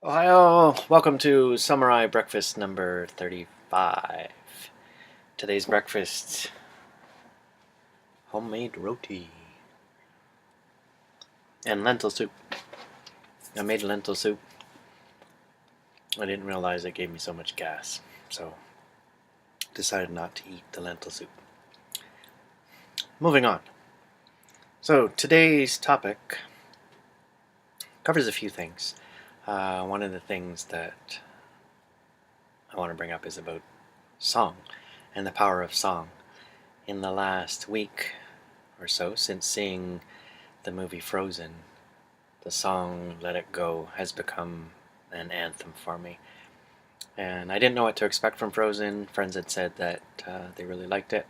Ohio, welcome to Samurai Breakfast number 35. Today's breakfast, homemade roti and lentil soup. I made lentil soup. I didn't realize it gave me so much gas, so decided not to eat the lentil soup. Moving on. So today's topic covers a few things. One of the things that I want to bring up is about song and the power of song. In the last week or so, since seeing the movie Frozen, the song Let It Go has become an anthem for me. And I didn't know what to expect from Frozen. Friends had said that they really liked it.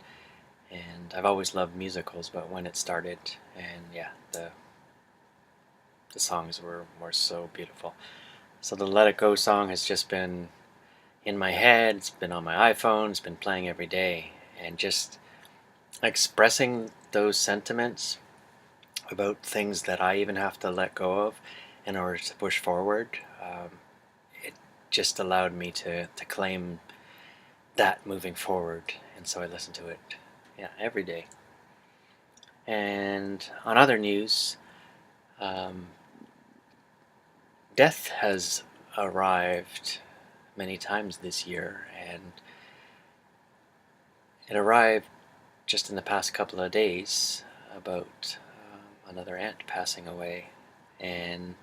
And I've always loved musicals, but when it started, and yeah, the songs were so beautiful. So the Let It Go song has just been in my head, it's been on my iPhone, it's been playing every day. And just expressing those sentiments about things that I even have to let go of in order to push forward, it just allowed me to claim that moving forward. And so I listen to it, yeah, every day. And on other news, death has arrived many times this year, and it arrived just in the past couple of days about another aunt passing away. And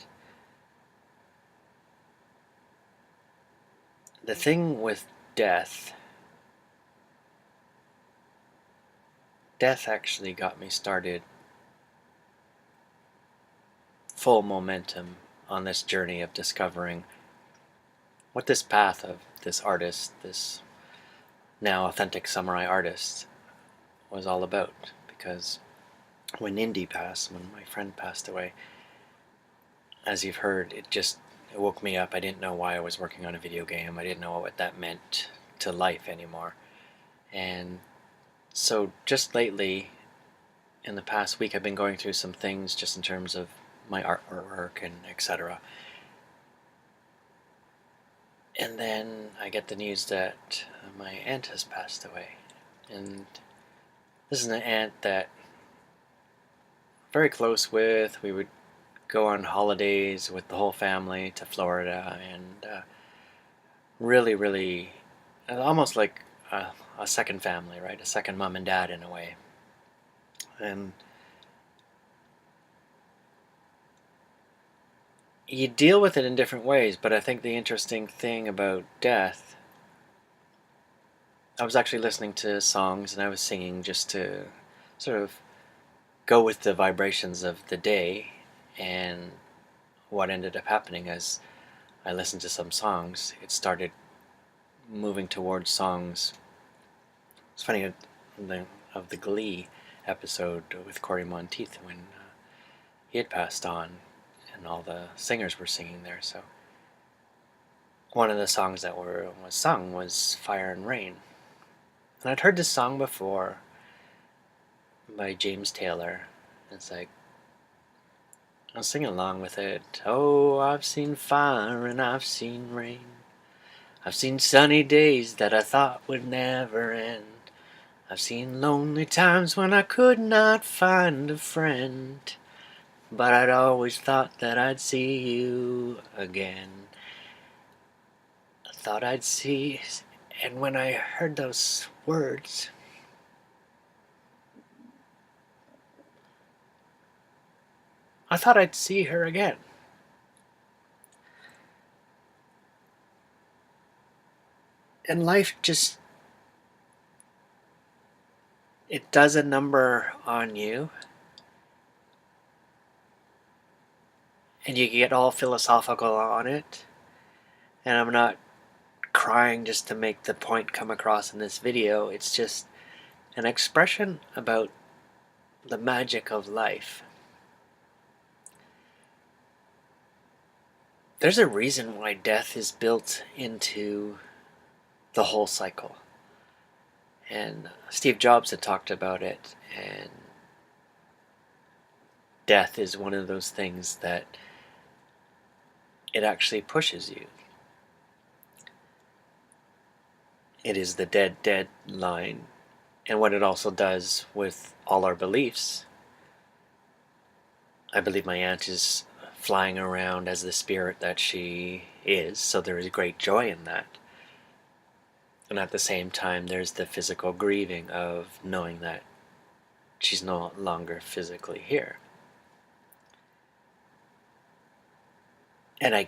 the thing with death actually got me started full momentum on this journey of discovering what this path of this artist, this now authentic samurai artist, was all about. Because when Indy passed, when my friend passed away, as you've heard, it woke me up. I didn't know why I was working on a video game. I didn't know what that meant to life anymore. And so just lately, in the past week, I've been going through some things just in terms of my artwork and etc. And then I get the news that my aunt has passed away. And this is an aunt that I'm very close with. We would go on holidays with the whole family to Florida, and really, really, almost like a second family, right? A second mom and dad in a way. And you deal with it in different ways, but I think the interesting thing about death, I was actually listening to songs and I was singing just to sort of go with the vibrations of the day. And what ended up happening as I listened to some songs, it started moving towards songs. It's funny, of the Glee episode with Cory Monteith when he had passed on and all the singers were singing there. So one of the songs that was sung was Fire and Rain. And I'd heard this song before by James Taylor. It's like, I was singing along with it. Oh, I've seen fire and I've seen rain. I've seen sunny days that I thought would never end. I've seen lonely times when I could not find a friend. But I'd always thought that I'd see you again. I thought I'd see... And when I heard those words, I thought I'd see her again. And life just... it does a number on you. And you get all philosophical on it. And I'm not crying just to make the point come across in this video. It's just an expression about the magic of life. There's a reason why death is built into the whole cycle. And Steve Jobs had talked about it, and death is one of those things that it actually pushes you. It is the dead line. And what it also does with all our beliefs, I believe my aunt is flying around as the spirit that she is, so there is great joy in that. And at the same time, there's the physical grieving of knowing that she's no longer physically here. And I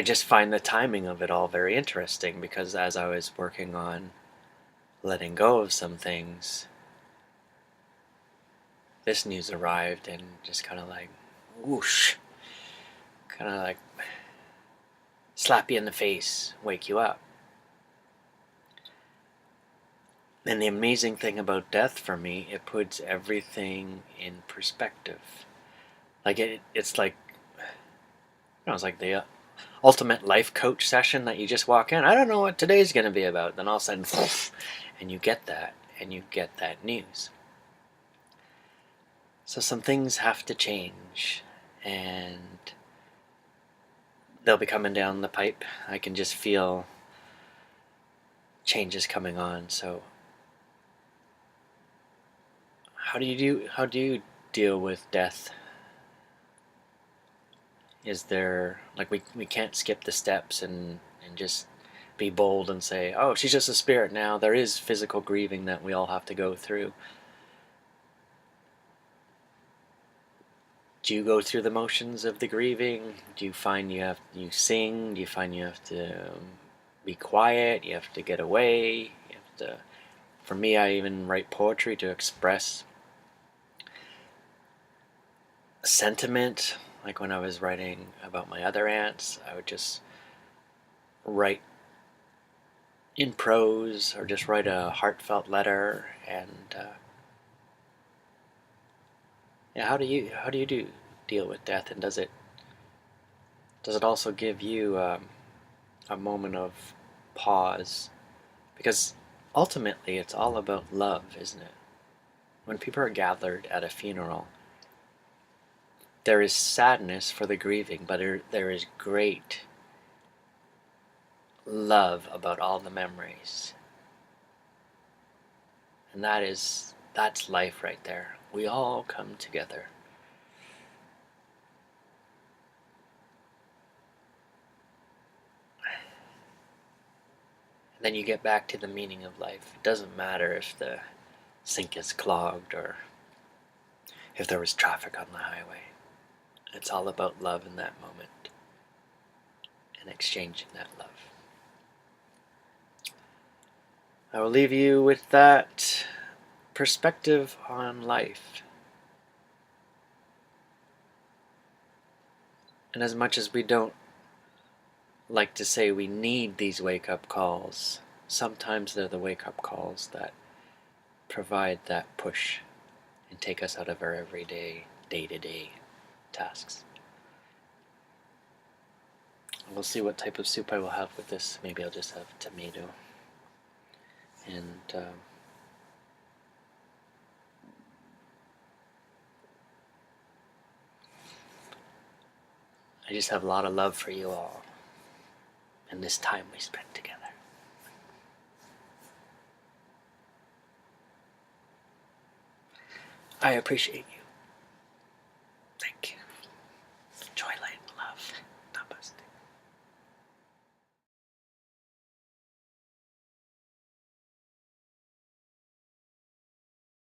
just find the timing of it all very interesting, because as I was working on letting go of some things, this news arrived and just kind of like whoosh, kind of like slap you in the face, wake you up. And the amazing thing about death for me, it puts everything in perspective. Like it's like, it's like the ultimate life coach session that you just walk in. I don't know what today's going to be about. Then all of a sudden, and you get that, and you get that news. So some things have to change, and they'll be coming down the pipe. I can just feel changes coming on. So how do you deal with death? Is there, like, we can't skip the steps and just be bold and say, oh, she's just a spirit now. There is physical grieving that we all have to go through. Do you go through the motions of the grieving? Do you find you sing? Do you find you have to be quiet? You have to get away? You have to, for me, I even write poetry to express sentiment. Like when I was writing about my other aunts, I would just write in prose or just write a heartfelt letter. And yeah, how do you deal with death? And does it also give you a moment of pause? Because ultimately, it's all about love, isn't it? When people are gathered at a funeral, there is sadness for the grieving, but there is great love about all the memories. And that's life right there. We all come together. And then you get back to the meaning of life. It doesn't matter if the sink is clogged or if there was traffic on the highway. It's all about love in that moment and exchanging that love. I will leave you with that perspective on life. And as much as we don't like to say we need these wake-up calls, sometimes they're the wake-up calls that provide that push and take us out of our everyday, day-to-day tasks. We'll see what type of soup I will have with this. Maybe I'll just have tomato. And I just have a lot of love for you all and this time we spent together. I appreciate you.